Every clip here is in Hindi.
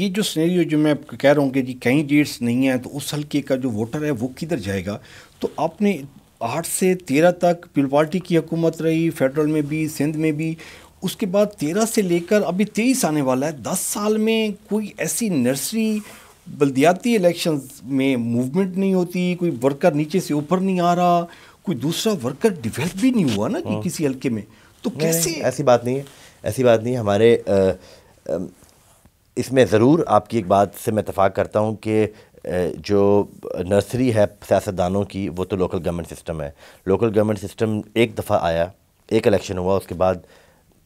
ये जो सिनेरियो जो मैं कह रहा हूँ कि जी कहीं डेट्स नहीं है तो उस हल्के का जो वोटर है वो किधर जाएगा। तो आपने 8 से 13 तक पीपल पार्टी की हुकूमत रही, फेडरल में भी, सिंध में भी। उसके बाद 13 से लेकर अभी 23 आने वाला है। 10 साल में कोई ऐसी नर्सरी बल्दियाती इलेक्शंस में मूवमेंट नहीं होती, कोई वर्कर नीचे से ऊपर नहीं आ रहा, कोई दूसरा वर्कर डिवेल्प भी नहीं हुआ ना कि किसी हल्के में। तो कैसे? ऐसी बात नहीं है, ऐसी बात नहीं है। हमारे इसमें ज़रूर आपकी एक बात से मैं इत्तेफाक करता हूँ कि जो नर्सरी है सियासतदानों की वो तो लोकल गवर्नमेंट सिस्टम है। लोकल गवर्नमेंट सिस्टम एक दफ़ा आया, एक इलेक्शन हुआ, उसके बाद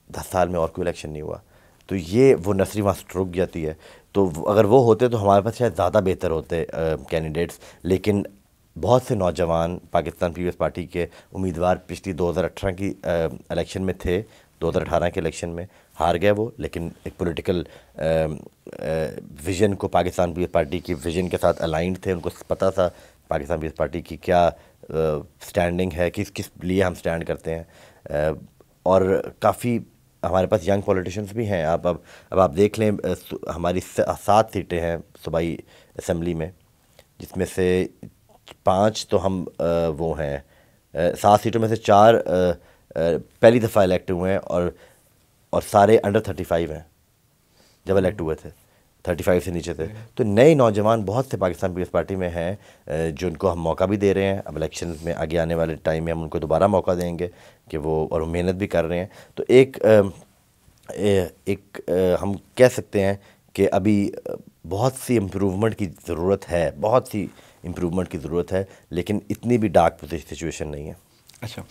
10 साल में और कोई इलेक्शन नहीं हुआ। तो ये वो नर्सरी वहाँ से रुक जाती है। तो अगर वो होते तो हमारे पास शायद ज़्यादा बेहतर होते कैंडिडेट्स। लेकिन बहुत से नौजवान पाकिस्तान पीपल्स पार्टी के उम्मीदवार पिछली 2018 की इलेक्शन में थे, 2018 के इलेक्शन में हार गए वो। लेकिन एक पॉलिटिकल विज़न को पाकिस्तान पीपल्स पार्टी की विज़न के साथ अलाइंड थे। उनको पता था पाकिस्तान पीपल्स पार्टी की क्या स्टैंडिंग है, किस किस लिए हम स्टैंड करते हैं। और काफ़ी हमारे पास यंग पॉलिटिशियंस भी हैं। अब आप देख लें, हमारी 7 सीटें हैं सूबाई असम्बली में, जिसमें से 5 तो हम वो हैं, 7 सीटों में से 4 पहली दफ़ा इलेक्ट हुए हैं और सारे अंडर 35 हैं जब इलेक्ट हुए थे, 35 से नीचे थे। तो नए नौजवान बहुत से पाकिस्तान पीपल्स पार्टी में हैं जो उनको हम मौका भी दे रहे हैं। अब इलेक्शन में आगे आने वाले टाइम में हम उनको दोबारा मौका देंगे कि वो, और वो मेहनत भी कर रहे हैं। तो हम कह सकते हैं कि अभी बहुत सी इम्प्रूवमेंट की ज़रूरत है, बहुत सी इम्प्रूवमेंट की ज़रूरत है, लेकिन इतनी भी डार्क सिचुएशन नहीं है। अच्छा,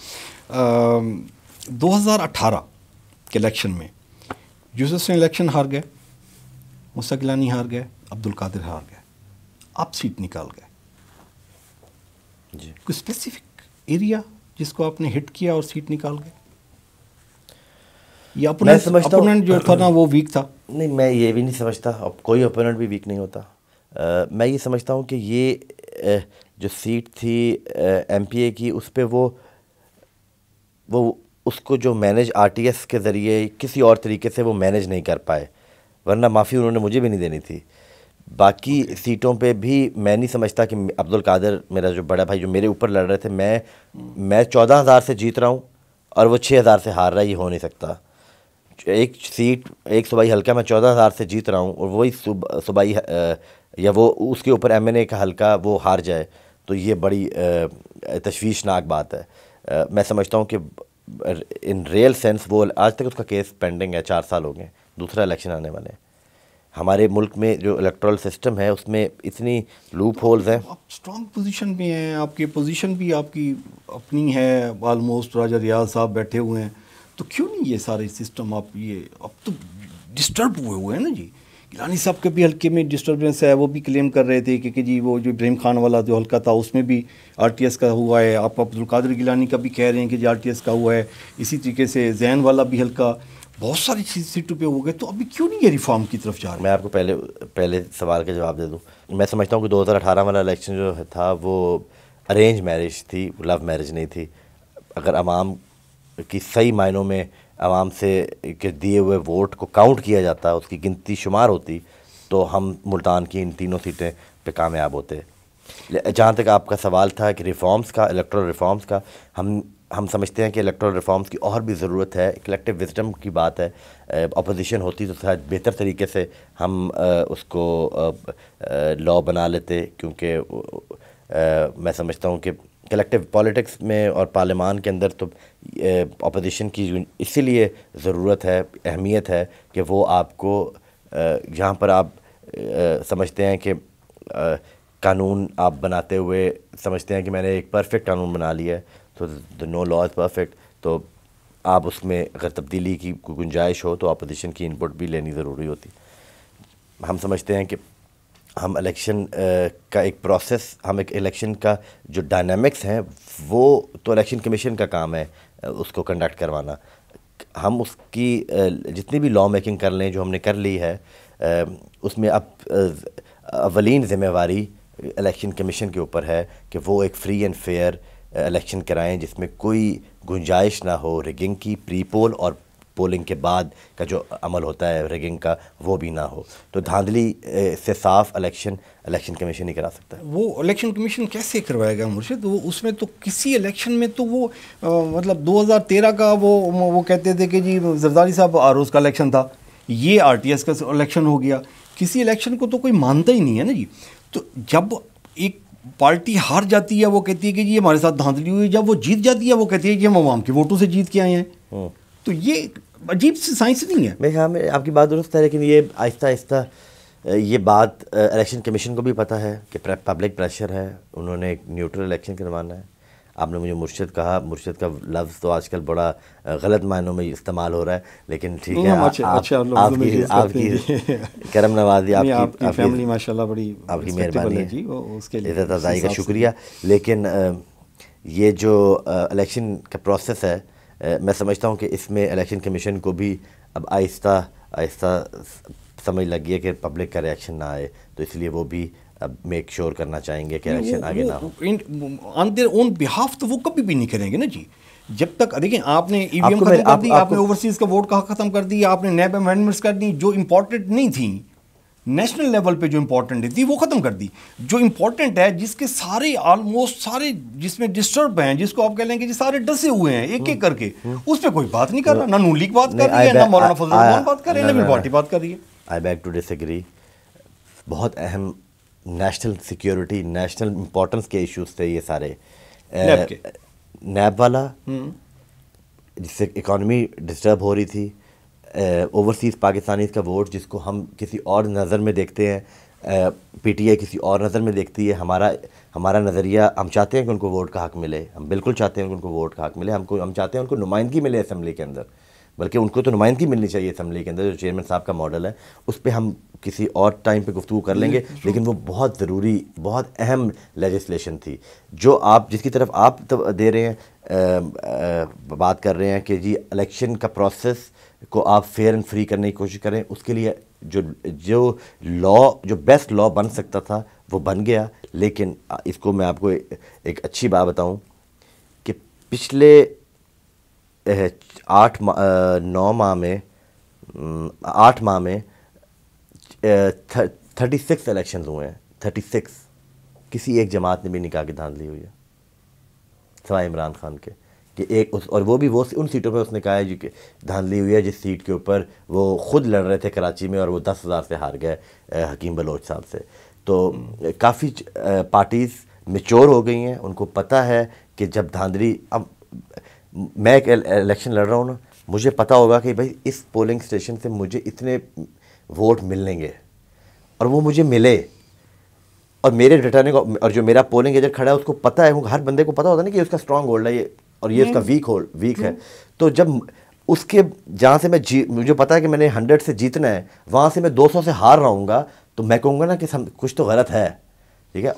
2018 के इलेक्शन में यूसुफ हुसैन इलेक्शन हार गए, मूसा गिलानी हार गए, अब्दुल कादिर हार गए, आप सीट निकाल गए जी। कोई स्पेसिफिक एरिया जिसको आपने हिट किया और सीट निकाल गए, या अपोनेंट जो था ना वो वीक था? नहीं, मैं ये भी नहीं समझता, अब कोई ओपोनेंट भी वीक नहीं होता। मैं ये समझता हूँ कि ये जो सीट थी MPA की, उस पर वो उसको जो मैनेज RTS के ज़रिए किसी और तरीके से वो मैनेज नहीं कर पाए, वरना माफ़ी उन्होंने मुझे भी नहीं देनी थी। बाकी सीटों पे भी मैं नहीं समझता कि अब्दुल कादिर, मेरा जो बड़ा भाई जो मेरे ऊपर लड़ रहे थे, मैं 14,000 से जीत रहा हूँ और वो 6,000 से हार रहा है, ये हो नहीं सकता। एक सीट, एक सूबाई हल्का मैं 14,000 से जीत रहा हूँ और वही सूबाई या वो उसके ऊपर MNA का हल्का वो हार जाए, तो ये बड़ी तशवीशनाक बात है। मैं समझता हूँ कि इन रियल सेंस वो आज तक उसका केस पेंडिंग है, 4 साल हो गए, दूसरा इलेक्शन आने वाले हैं। हमारे मुल्क में जो इलेक्टोरल सिस्टम है उसमें इतनी लूप होल्स हैं। आप स्ट्रॉन्ग पोजीशन में हैं, आपकी पोजीशन भी आपकी अपनी है, ऑलमोस्ट राजा रियाज साहब बैठे हुए हैं, तो क्यों नहीं ये सारे सिस्टम आप ये अब तो डिस्टर्ब हुए हैं ना जी। गिलानी साहब के भी हल्के में डिस्टर्बेंस है, वो भी क्लेम कर रहे थे कि जी वो जो इब्राहिम खान वाला जो हल्का था उसमें भी RTS का हुआ है। आप अब्दुल कादिर गिलानी का भी कह रहे हैं कि जी RTS का हुआ है। इसी तरीके से जैन वाला भी हल्का, बहुत सारी सीटों पे हो गए, तो अभी क्यों नहीं ये रिफॉर्म की तरफ जा रहे हैं? मैं आपको पहले सवाल का जवाब दे दूं। मैं समझता हूं कि 2018 वाला इलेक्शन जो था वो अरेंज मैरिज थी, लव मैरिज नहीं थी। अगर आवाम की सही मायनों में आवाम से के दिए हुए वोट को काउंट किया जाता, उसकी गिनती शुमार होती, तो हम मुल्तान की इन तीनों सीटें पे कामयाब होते। जहाँ तक आपका सवाल था कि रिफॉर्म्स का, इलेक्टोरल रिफॉर्म्स का, हम समझते हैं कि इलेक्टोरल रिफॉर्म्स की और भी ज़रूरत है। कलेक्टिव विजडम की बात है, अपोजिशन होती तो शायद बेहतर तरीके से हम उसको लॉ बना लेते, क्योंकि मैं समझता हूँ कि कलेक्टिव पॉलिटिक्स में और पार्लियामान के अंदर तो अपोजिशन की इसीलिए ज़रूरत है, अहमियत है कि वो आपको जहाँ पर आप समझते हैं कि कानून आप बनाते हुए समझते हैं कि मैंने एक परफेक्ट कानून बना लिया है, तो the no law is perfect, तो आप उसमें अगर तब्दीली की गुंजाइश हो तो अपोजिशन की इनपुट भी लेनी ज़रूरी होती। हम समझते हैं कि हम इलेक्शन का एक प्रोसेस, हम एक इलेक्शन का जो डायनामिक्स हैं वो तो इलेक्शन कमीशन का काम है उसको कंडक्ट करवाना। हम उसकी जितनी भी लॉ मेकिंग कर लें जो हमने कर ली है, उसमें अब अवलीन ज़िम्मेवारी इलेक्शन कमीशन के ऊपर है कि वो एक फ्री एंड फेयर इलेक्शन कराएं जिसमें कोई गुंजाइश ना हो रिगिंग की, प्री पोल और पोलिंग के बाद का जो अमल होता है रिगिंग का वो भी ना हो। तो धांधली से साफ इलेक्शन कमीशन ही करा सकता है। वो इलेक्शन कमीशन कैसे करवाएगा मुर्शिद? वो उसमें तो किसी इलेक्शन में तो वो मतलब 2013 का वो कहते थे कि जी जरदारी साहब आरोज का इलेक्शन था, ये आरटीएस का इलेक्शन हो गया। किसी इलेक्शन को तो कोई मानता ही नहीं है ना जी। तो जब एक पार्टी हार जाती है वो कहती है कि जी हमारे साथ धांधली हुई, जब वो जीत जाती है वो कहती है कि हम अवाम के वोटों से जीत के आए हैं। तो ये अजीब सी साइंस नहीं है। मेरे ख्याल में आपकी बात दुरुस्त है, लेकिन ये आहिस्ता आहिस्ता ये बात इलेक्शन कमीशन को भी पता है कि पब्लिक प्रेशर है, उन्होंने एक न्यूट्रल इलेक्शन करवाना है। आपने मुझे मुर्शिद कहा, मुर्शिद का लफ्ज़ तो आजकल बड़ा गलत मायनों में इस्तेमाल हो रहा है, लेकिन ठीक है, आपकी करम नवाजी, आपकी फैमिली माशाल्लाह बड़ी आपकी मेहरबानी है, उसके लिए इज़्ज़त अज़ाई का शुक्रिया। लेकिन ये जो इलेक्शन का प्रोसेस है, मैं समझता हूँ कि इसमें इलेक्शन कमीशन को भी अब आहिस्ता आहिस्ता समझ लगी है कि पब्लिक का रिएक्शन ना आए, तो इसलिए वो भी अब मेक श्योर करना चाहेंगे कि इलेक्शन आगे ना हो। ऑन देयर ओन बिहाफ तो वो कभी भी नहीं करेंगे ना जी। जब तक देखिए आपने ईवीएम खत्म कर दी, आपने ओवरसीज का वोट खत्म कर दिया, आपने नैब अमेंडमेंट्स कर दी, जो इंपॉर्टेंट नहीं थी नेशनल लेवल पे जो इंपॉर्टेंट थी वो खत्म कर दी। जो इंपॉर्टेंट है, जिसके सारे ऑलमोस्ट सारे जिसमें डिस्टर्ब हैं, जिसको आप कह लेंगे जी सारे डसे हुए हैं एक एक करके, उस पर कोई बात नहीं कर रहा। ना नून लीग बात कर रही है, ना मौलाना फजल रहमान बात कर रहे हैं, ना पार्टी बात कर रही है। आई बैक टू डिसएग्री। बहुत अहम नेशनल सिक्योरिटी, नेशनल इंपॉर्टेंस के इश्यूज थे ये सारे। नैब वाला जिससे इकॉनमी डिस्टर्ब हो रही थी, ओवरसीज़ पाकिस्तानी का वोट जिसको हम किसी और नज़र में देखते हैं, पीटीआई किसी और नज़र में देखती है। हमारा नज़रिया, हम चाहते हैं कि उनको वोट का हक़ मिले, हम बिल्कुल चाहते हैं कि उनको वोट का हक़ मिले, हम चाहते हैं उनको नुमाइंदगी मिले असम्बली के अंदर, बल्कि उनको तो नुमाइंदगी मिलनी चाहिए असम्बली के अंदर। जो चेयरमैन साहब का मॉडल है उस पर हम किसी और टाइम पे गुफ्तगू कर लेंगे, लेकिन वो बहुत ज़रूरी, बहुत अहम लेजिस्लेशन थी जो जिसकी तरफ आप दे रहे हैं, बात कर रहे हैं कि जी इलेक्शन का प्रोसेस को आप फेयर एंड फ्री करने की कोशिश करें। उसके लिए जो बेस्ट लॉ बन सकता था वो बन गया। लेकिन इसको मैं आपको एक अच्छी बात बताऊं कि पिछले 8 माह में 36 इलेक्शंस हुए हैं। 36 किसी एक जमात ने भी नहीं कहा कि धांधली हुई है सवाए इमरान खान के, कि एक और वो भी उन सीटों पे उसने कहा है जो कि धांधली हुई है जिस सीट के ऊपर वो ख़ुद लड़ रहे थे कराची में और वो 10,000 से हार गए हकीम बलोच साहब से। तो काफ़ी पार्टीज़ मैच्योर हो गई हैं, उनको पता है कि जब धांधली, अब मैं एक इलेक्शन लड़ रहा हूँ ना, मुझे पता होगा कि भाई इस पोलिंग स्टेशन से मुझे इतने वोट मिलेंगे और वो मुझे मिले, और मेरे रिटर्निंग और जो मेरा पोलिंग एजेंट खड़ा है उसको पता है, हर बंदे को पता होता है ना कि उसका स्ट्रॉन्ग होल्ड है ये और ये उसका वीक है। तो जब उसके जहाँ से मुझे पता है कि मैंने 100 से जीतना है, वहाँ से मैं 200 से हार रहा हूँगा, तो मैं कहूँगा ना कि कुछ तो गलत है, ठीक है।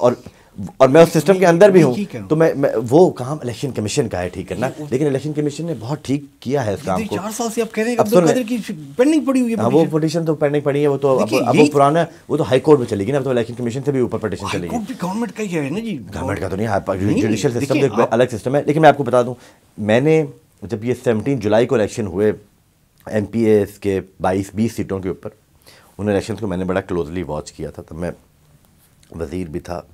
और मैं उस सिस्टम के अंदर भी हूँ, तो मैं वो काम इलेक्शन कमीशन का है ठीक करना, लेकिन इलेक्शन कमीशन ने बहुत ठीक किया है इस काम को। 4 साल से आप कह रहे हैं अब्दुल कादिर की पेंडिंग पड़ी हुई है। वो पिटीशन तो पेंडिंग पड़ी है, वो तो अब वो पुराना, वो तो हाई कोर्ट में चलेगी ना, अब तो इलेक्शन कमीशन से भी ऊपर पिटीशन चलेगी। गवर्नमेंट का ही है ना जी, गवर्नमेंट का तो नहीं, जुडिशियल सिस्टम एक अलग सिस्टम है। लेकिन मैं आपको बता दूँ, मैंने जब ये 17 जुलाई को इलेक्शन हुए MPAs के 22-20 सीटों के ऊपर, उन इलेक्शन को मैंने बड़ा क्लोजली वॉच किया था, तब मैं वज़ीर भी था,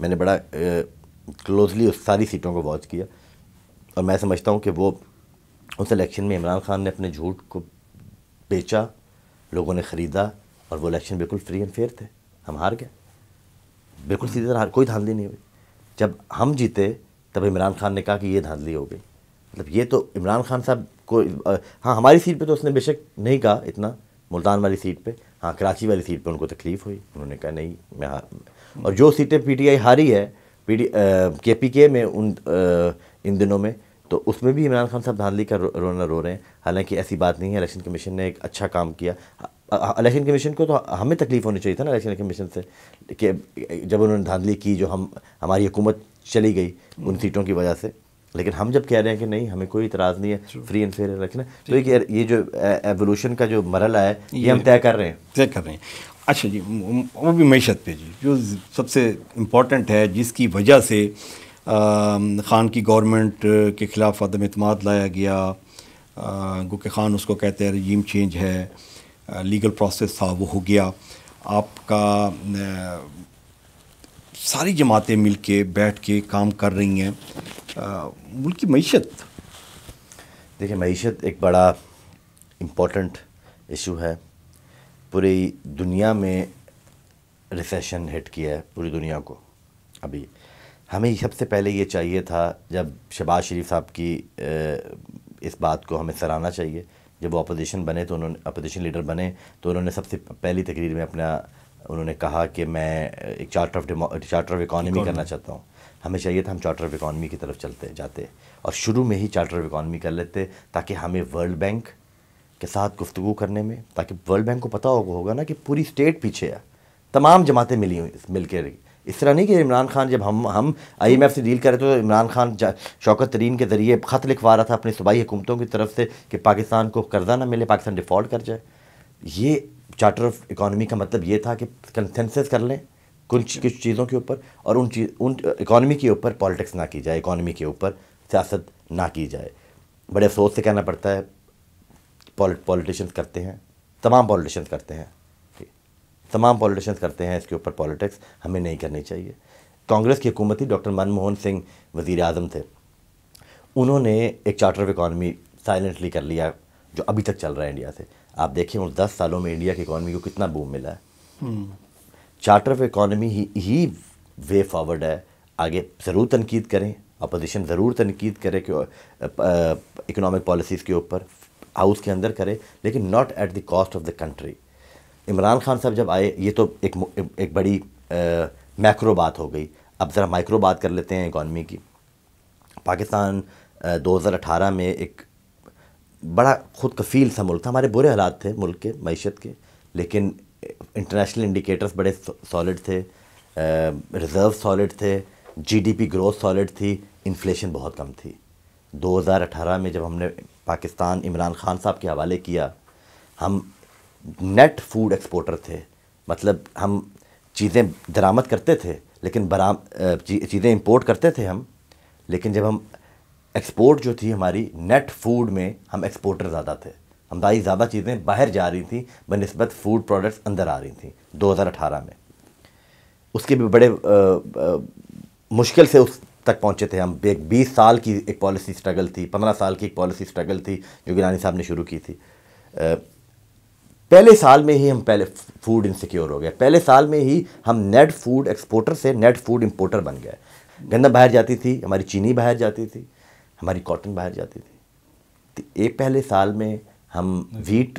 मैंने बड़ा क्लोजली उस सारी सीटों को वॉच किया। और मैं समझता हूँ कि वो उस इलेक्शन में इमरान खान ने अपने झूठ को बेचा, लोगों ने ख़रीदा, और वो इलेक्शन बिल्कुल फ्री एंड फेयर थे। हम हार गए, बिल्कुल सीधी तरह, कोई धांधली नहीं हुई। जब हम जीते तब इमरान खान ने कहा कि ये धांधली हो गई। मतलब ये तो इमरान खान साहब को, हाँ हमारी सीट पे तो उसने बेशक नहीं कहा इतना, मुल्तान वाली सीट पे, हाँ कराची वाली सीट पे उनको तकलीफ़ हुई, उन्होंने कहा नहीं मैं और जो सीटें PTI हारी है KPK में इन दिनों में, तो उसमें भी इमरान खान साहब धांधली का रोना रो रहे हैं। हालांकि ऐसी बात नहीं है, इलेक्शन कमीशन ने एक अच्छा काम किया। इलेक्शन कमीशन को तो हमें तकलीफ़ होनी चाहिए था ना इलेक्शन कमीशन से, कि जब उन्होंने धांधली की, जो हमारी हुकूमत चली गई उन सीटों की वजह से। लेकिन हम जब कह रहे हैं कि नहीं हमें कोई इतराज़ नहीं है, फ्री एंड फेयर इलेक्शन है, तो ये जो एवोल्यूशन का जो मरहला है ये हम तय कर रहे हैं। अच्छा जी, वो भी मईशत पे जी, जो सबसे इम्पॉर्टेंट है, जिसकी वजह से ख़ान की गवर्नमेंट के ख़िलाफ़ अदम एतमाद लाया गया, गुके खान उसको कहते हैं, रजीम चेंज है, लीगल प्रोसेस था वो हो गया, आपका सारी जमातें मिलके बैठ के काम कर रही हैं। मुल्क की मईशत, देखिए मईशत एक बड़ा इम्पोर्टेंट इशू है। पूरी दुनिया में रिसेशन हिट किया है पूरी दुनिया को। अभी हमें सबसे पहले ये चाहिए था, जब शहबाज शरीफ साहब की इस बात को हमें सराहना चाहिए, जब वो अपोजिशन बने तो उन्होंने अपोजिशन लीडर बने तो उन्होंने सबसे पहली तकरीर में उन्होंने कहा कि मैं एक चार्टर ऑफ इकॉनमी करना चाहता हूँ। हमें चाहिए था हम चार्टर ऑफ इकॉनमी की तरफ जाते और शुरू में ही चार्टर ऑफ इकॉनमी कर लेते, ताकि हमें वर्ल्ड बैंक के साथ गुफ्तगू करने में, ताकि वर्ल्ड बैंक को पता होगा ना कि पूरी स्टेट पीछे है, तमाम जमातें मिल के। इस तरह नहीं कि इमरान खान, जब हम IMF से डील कर रहे तो इमरान खान शौकत तरीन के ज़रिए ख़त लिखवा रहा था अपनी सूबाई हुकूमतों की तरफ से कि पाकिस्तान को कर्जा ना मिले, पाकिस्तान डिफ़ॉल्ट कर जाए। ये चार्टर ऑफ इकॉनमी का मतलब ये था कि कंसेंसस कर लें कुछ चीज़ों के ऊपर, और उन इकॉनमी के ऊपर पॉलिटिक्स ना की जाए, इकॉनमी के ऊपर सियासत ना की जाए। बड़े अफसोस से कहना पड़ता है पॉलिटिशियंस करते हैं, तमाम पॉलिटिशियंस करते हैं इसके ऊपर पॉलिटिक्स। हमें नहीं करनी चाहिए। कांग्रेस की हुकूमत थी, डॉक्टर मनमोहन सिंह वज़ीर आज़म थे, उन्होंने एक चार्टर ऑफ इकॉनमी साइलेंटली कर लिया जो अभी तक चल रहा है इंडिया से। आप देखिए उन 10 सालों में इंडिया की इकॉनमी को कितना बूम मिला है। Charter of economy he way forward है। आगे ज़रूर तनकीद करें, अपोजिशन ज़रूर तनकीद करे कि इकोनॉमिक पॉलिसीज़ के ऊपर हाउस के अंदर करे, लेकिन not at the cost of the country. Imran Khan साहब जब आए, ये तो एक बड़ी मैक्रो बात हो गई। अब ज़रा माइक्रो बात कर लेते हैं इकॉनमी की। पाकिस्तान 2018 में एक बड़ा खुद कफ़ील सा मुल्क था। हमारे बुरे हालात थे मुल्क के मईशत के, लेकिन इंटरनेशनल इंडिकेटर्स बड़े सॉलिड थे, रिज़र्व सॉलिड थे, GDP ग्रोथ सॉलिड थी, इन्फ्लेशन बहुत कम थी। 2018 में जब हमने पाकिस्तान इमरान खान साहब के हवाले किया, हम नेट फूड एक्सपोर्टर थे। मतलब हम चीज़ें दरामद करते थे, लेकिन चीज़ें इंपोर्ट करते थे हम, लेकिन जब हम एक्सपोर्ट जो थी हमारी नेट फूड में, हम एक्सपोर्टर ज़्यादा थे। हमारी ज़्यादा चीज़ें बाहर जा रही थी बनिस्बत फूड प्रोडक्ट्स अंदर आ रही थी 2018 में। उसके भी बड़े मुश्किल से उस तक पहुँचे थे हम। एक 20 साल की एक पॉलिसी स्ट्रगल थी, 15 साल की एक पॉलिसी स्ट्रगल थी जो गिलानी साहब ने शुरू की थी। पहले साल में ही हम फूड इनसिक्योर हो गए। पहले साल में ही हम नेट फूड एक्सपोर्टर से नेट फूड इंपोर्टर बन गए। गंदम बाहर जाती थी, हमारी चीनी बाहर जाती थी, हमारी कॉटन बाहर जाती थी। तो एक पहले साल में हम वीट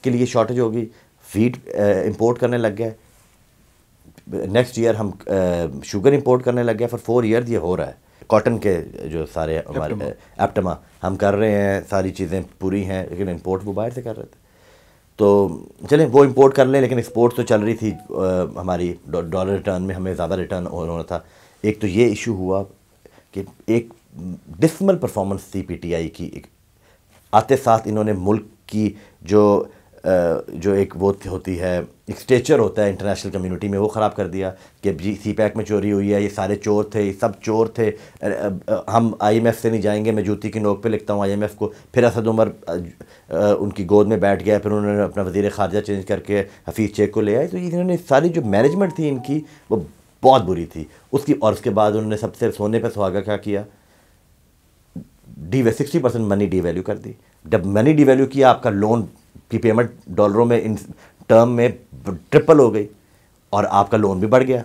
के लिए शॉर्टेज हो गई, वीट इंपोर्ट करने लग गए। नेक्स्ट ईयर हम शुगर इंपोर्ट करने लग गए। फॉर 4 ईयर्स ये हो रहा है। कॉटन के जो सारे हमारे एप्टमा हम कर रहे हैं, सारी चीज़ें पूरी हैं, लेकिन इंपोर्ट वो बाहर से कर रहे थे। तो चलें वो इंपोर्ट कर लें, लेकिन एक्सपोर्ट तो चल रही थी हमारी। डॉलर रिटर्न में हमें ज़्यादा रिटर्न होना था। एक तो ये इशू हुआ कि एक डिसमल परफॉर्मेंस थी PTI की। आते साथ इन्होंने मुल्क की जो एक वो होती है, एक स्टेचर होता है इंटरनेशनल कम्युनिटी में, वो ख़राब कर दिया कि जी CPEC में चोरी हुई है, ये सारे चोर थे, ये सब चोर थे, हम IMF से नहीं जाएंगे। मैं जूती की नोक पे लिखता हूँ IMF को। फिर असद उमर उनकी गोद में बैठ गया, फिर उन्होंने अपना वज़ीर ख़ारजा चेंज करके हफीज़ चेक को ले आए। तो इन्होंने सारी जो मैनेजमेंट थी इनकी वो बहुत बुरी थी और उसके बाद उन्होंने सबसे सोने पर सुहागा क्या किया, 60% मनी डीवैल्यू कर दी। जब मनी डीवैल्यू किया, आपका लोन की पेमेंट डॉलरों में इन टर्म में ट्रिपल हो गई और आपका लोन भी बढ़ गया,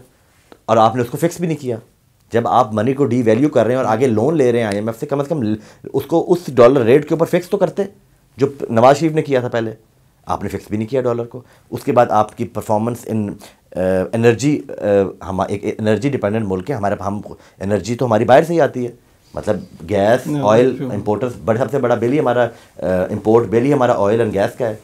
और आपने उसको फिक्स भी नहीं किया। जब आप मनी को डीवैल्यू कर रहे हैं और आगे लोन ले रहे हैं IMF से, कम से कम उसको उस डॉलर रेट के ऊपर फिक्स तो करते, जो नवाज शरीफ ने किया था पहले। आपने फिक्स भी नहीं किया डॉलर को। उसके बाद आपकी परफॉर्मेंस इन एनर्जी, हम एक एनर्जी डिपेंडेंट मुल्क है, हम एनर्जी तो हमारी बाहर से ही आती है। मतलब गैस, ऑयल इंपोर्टर्स, सबसे बड़ा बिल ही हमारा इंपोर्ट बिल ही हमारा ऑयल एंड गैस का है,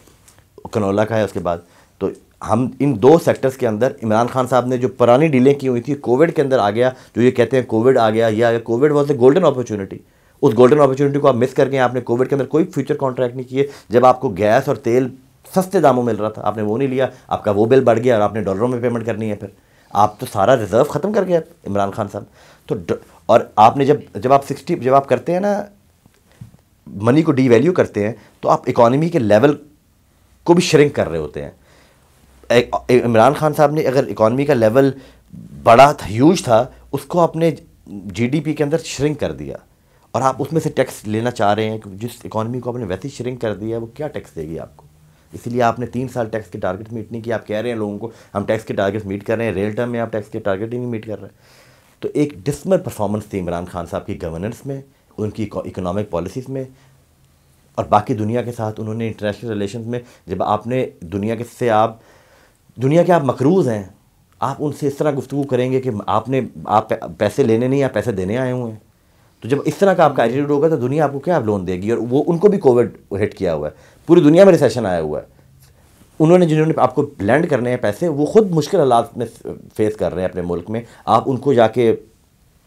कनोला का है। उसके बाद तो हम इन 2 सेक्टर्स के अंदर इमरान खान साहब ने जो पुरानी डीलें की हुई थी, कोविड के अंदर आ गया, जो ये कहते हैं कोविड आ गया, या Covid was a golden opportunity. उस गोल्डन अपॉर्चुनिटी को आप मिस करके आपने कोविड के अंदर कोई फ्यूचर कॉन्ट्रैक्ट नहीं किए। जब आपको गैस और तेल सस्ते दामों मिल रहा था, आपने वो नहीं लिया, आपका वो बिल बढ़ गया और आपने डॉलरों में पेमेंट करनी है। फिर आप तो सारा रिजर्व ख़त्म कर गया इमरान खान साहब। तो और आपने जब आप करते हैं ना मनी को डीवैल्यू करते हैं तो आप इकॉनमी के लेवल को भी श्रिंक कर रहे होते हैं। इमरान खान साहब ने अगर इकॉनमी का लेवल बड़ा था, ह्यूज था, उसको आपने जीडीपी के अंदर श्रिंक कर दिया और आप उसमें से टैक्स लेना चाह रहे हैं कि जिस इकॉनमी को आपने वैसे ही श्रिंक कर दिया वो क्या टैक्स देगी आपको। इसीलिए आपने 3 साल टैक्स के टारगेट मीट नहीं किया। आप कह रहे हैं लोगों को हम टैक्स के टारगेट मीट कर रहे हैं, रियल टर्म में आप टैक्स के टारगेट ही नहीं मीट कर रहे हैं। तो एक डिसमल परफॉर्मेंस थी इमरान खान साहब की गवर्नेंस में, उनकी इकोनॉमिक पॉलिसीज़ में और बाकी दुनिया के साथ उन्होंने इंटरनेशनल रिलेशंस में। जब आपने दुनिया के आप मकरूज़ हैं, आप उनसे इस तरह गुफ्तगू करेंगे कि आप पैसे लेने नहीं, आप पैसे देने आए हुए हैं। तो जब इस तरह का आपका एटीट्यूड होगा तो दुनिया आपको क्या लोन देगी। और वो उनको भी कोविड हिट किया हुआ है, पूरी दुनिया में रिसेशन आया हुआ है। जिन्होंने आपको लैंड करने हैं पैसे, वो खुद मुश्किल हालात में फेस कर रहे हैं अपने मुल्क में। आप उनको जाके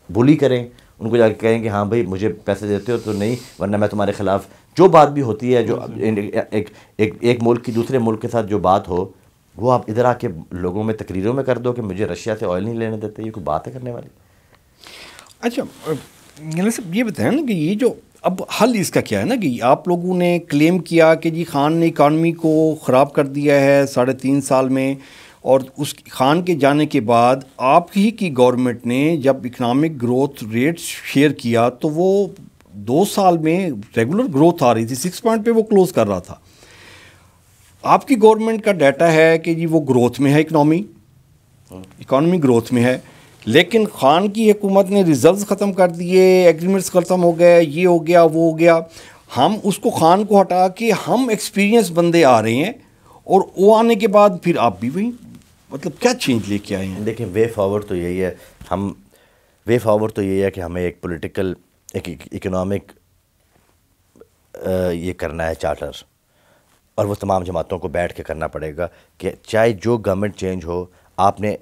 बुली करें, उनको जाके कहें कि हाँ भाई मुझे पैसे देते हो तो नहीं, वरना मैं तुम्हारे ख़िलाफ़ जो बात भी होती है, जो एक मुल्क की दूसरे मुल्क के साथ जो बात हो, वो आप इधर आके लोगों में तकरीरों में कर दो कि मुझे रशिया से ऑयल नहीं लेने देते। ये कोई बात है करने वाली? अच्छा, ये बताएं ना कि ये जो अब हल इसका क्या है ना कि आप लोगों ने क्लेम किया कि जी खान ने इकानमी को ख़राब कर दिया है 3.5 साल में, और उस खान के जाने के बाद आप ही की गवर्नमेंट ने जब इकनॉमिक ग्रोथ रेट शेयर किया तो वो 2 साल में रेगुलर ग्रोथ आ रही थी, 6 पॉइंट पे वो क्लोज़ कर रहा था। आपकी गवर्नमेंट का डाटा है कि जी वो ग्रोथ में है, इकॉनमी ग्रोथ में है, लेकिन खान की हुकूमत ने रिजर्व्स ख़त्म कर दिए, एग्रीमेंट्स ख़त्म हो गए, ये हो गया वो हो गया। हम उसको खान को हटा के हम एक्सपीरियंस बंदे आ रहे हैं और वो आने के बाद फिर आप भी वही, मतलब क्या चेंज लेके आए हैं? देखिए, वे फॉरवर्ड तो यही है कि हमें एक पॉलिटिकल, एक इकोनॉमिक ये करना है चार्टर, और वो तमाम जमातों को बैठ के करना पड़ेगा कि चाहे जो गवर्नमेंट चेंज हो, आपने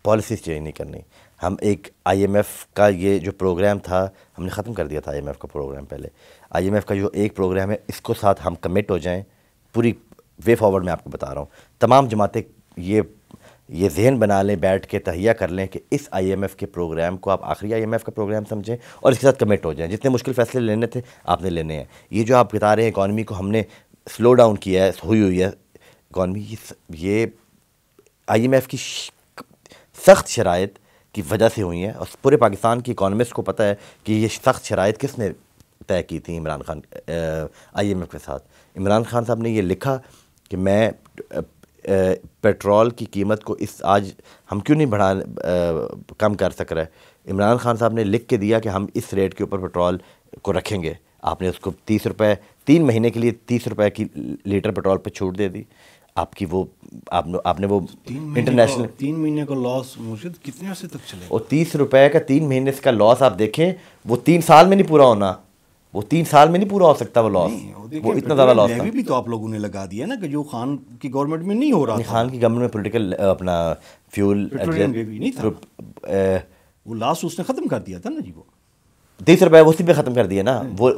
पॉलिसीज़ चेंज नहीं करनी। हम एक IMF का ये जो प्रोग्राम था हमने ख़त्म कर दिया था। IMF का प्रोग्राम पहले, IMF का जो एक प्रोग्राम है इसको साथ हम कमिट हो जाएं। पूरी वे फॉरवर्ड मैं आपको बता रहा हूँ, तमाम जमातें ये जहन बना लें, बैठ के तहिया कर लें कि इस IMF के प्रोग्राम को आप आखिरी IMF का प्रोग्राम समझें और इसके साथ कमिट हो जाएं। जितने मुश्किल फ़ैसले लेने थे आपने लेने हैं। ये जो आप बता रहे हैं इकॉनमी को हमने स्लो डाउन किया है, हुई है इकॉनमी, ये IMF की सख्त शराइत की वजह से हुई हैं। और पूरे पाकिस्तान की इकॉनमिस्ट को पता है कि ये सख्त शराइत किसने तय की थी इमरान खान IMF के साथ। इमरान खान साहब ने ये लिखा कि मैं पेट्रोल की कीमत को आज हम क्यों नहीं कम कर सक रहे। इमरान खान साहब ने लिख के दिया कि हम इस रेट के ऊपर पेट्रोल को रखेंगे। आपने उसको 30 रुपये 3 महीने के लिए 30 रुपये की लीटर पेट्रोल पे छूट दे दी। आपकी वो आपने वो इंटरनेशनल 3 महीने का लॉस मुझे कितने अर्से तक चलेगा? और 30 रुपये का 3 महीने का लॉस आप देखें, वो 3 साल में नहीं पूरा होना, वो 3 साल में नहीं पूरा हो सकता वो लॉस। वो इतना ज़्यादा लॉस था। भी तो आप लोगों ने लगा दिया ना कि जो खान की गवर्नमेंट में नहीं हो रहा था। खान की गवर्नमेंट में पॉलिटिकल अपना फ्यूल नहीं था, वो लास्ट उसने ख़त्म कर दिया था ना जी। वो 30 रुपये उसी पे ख़त्म कर दिया ना वो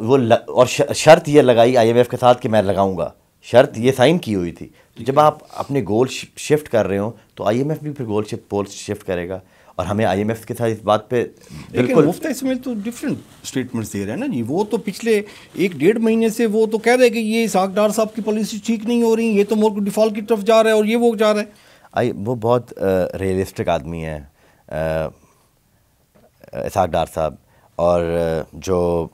और शर्त ये लगाई IMF के साथ कि मैं लगाऊंगा, शर्त ये साइन की हुई थी। तो जब आप अपने गोल शिफ्ट कर रहे हो तो IMF भी फिर गोल शिफ्ट करेगा। और हमें IMF के साथ इस बात पे बिल्कुल मुफ्ती इसमें तो डिफरेंट स्टेटमेंट्स दे रहे हैं ना जी। वो तो पिछले 1-1.5 महीने से वो तो कह रहे हैं कि ये इसहाक डार साहब की पॉलिसी ठीक नहीं हो रही, ये तो मुल्क डिफ़ॉल्ट की तरफ जा रहा है और ये वो जा रहा है। वो बहुत रियलिस्टिक आदमी हैं इसहाक डार साहब। और जो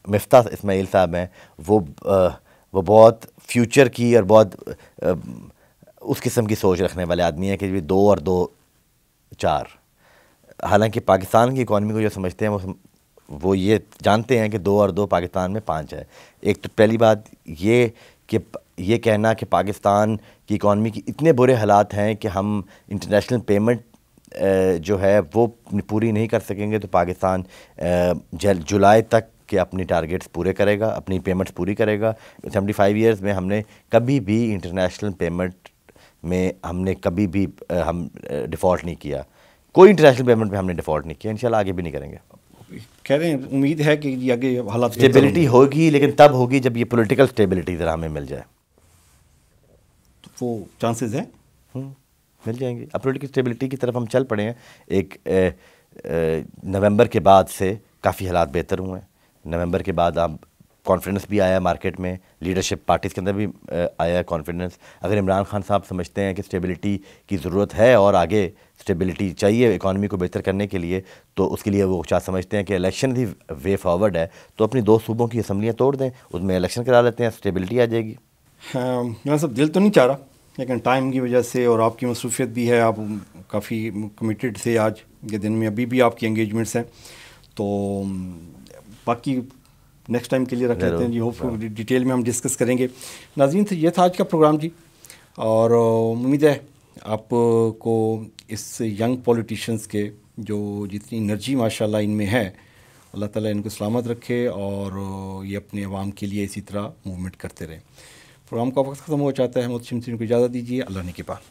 मिफ्ताह इस्माइल साहब हैं वो बहुत फ्यूचर की और बहुत उस किस्म की सोच रखने वाले आदमी हैं कि 2 और 2 4। हालांकि पाकिस्तान की इकॉनमी को जो समझते हैं वो ये जानते हैं कि 2 और 2 पाकिस्तान में 5 है। एक तो पहली बात ये कि ये कहना कि पाकिस्तान की इकॉनमी की इतने बुरे हालात हैं कि हम इंटरनेशनल पेमेंट जो है वो पूरी नहीं कर सकेंगे, तो पाकिस्तान जुलाई तक के अपनी टारगेट्स पूरे करेगा, अपनी पेमेंट्स पूरी करेगा। 75 ईयर्स में हमने कभी भी इंटरनेशनल पेमेंट में कभी भी हम डिफ़ॉल्ट नहीं किया। कोई इंटरनेशनल पेमेंट में हमने डिफ़ॉल्ट नहीं किया, इंशाल्लाह आगे भी नहीं करेंगे। कह रहे हैं उम्मीद है कि आगे हालात स्टेबिलिटी होगी, लेकिन तब होगी जब ये पॉलिटिकल स्टेबिलिटी ज़रा हमें मिल जाए, तो वो चांसेस हैं मिल जाएंगी। अब पॉलिटिकल स्टेबिलिटी की तरफ हम चल पड़े हैं। एक नवंबर के बाद से काफ़ी हालात बेहतर हुए हैं। नवंबर के बाद आप कॉन्फिडेंस भी आया मार्केट में, लीडरशिप पार्टीज़ के अंदर भी आया कॉन्फिडेंस। अगर इमरान खान साहब समझते हैं कि स्टेबिलिटी की ज़रूरत है और आगे स्टेबिलिटी चाहिए इकॉनमी को बेहतर करने के लिए, तो उसके लिए वो चाह समझते हैं कि इलेक्शन ही वे फॉरवर्ड है, तो अपनी 2 सूबों की असम्बलियाँ तोड़ दें, उसमें इलेक्शन करा लेते हैं, स्टेबिलिटी आ जाएगी। हाँ, मेरा सब दिल तो नहीं चाह रहा, लेकिन टाइम की वजह से और आपकी मसरूफियत भी है, आप काफ़ी कमिटेड थे आज के दिन में, अभी भी आपकी एंगेजमेंट्स हैं, तो बाकी नेक्स्ट टाइम के लिए रख लेते हैं जी। होपफुल डिटेल में हम डिस्कस करेंगे। नाज़रीन, तो ये था आज का प्रोग्राम जी, और उम्मीद है आपको इस यंग पॉलिटिशियंस के जो जितनी एनर्जी माशाल्लाह इनमें है, अल्लाह ताला इनको सलामत रखे और ये अपने अवाम के लिए इसी तरह मूवमेंट करते रहें। प्रोग्राम का वक्त ख़त्म हो जाता है, मुझसे को इजाज़त दीजिए। अल्लाह ने के पास।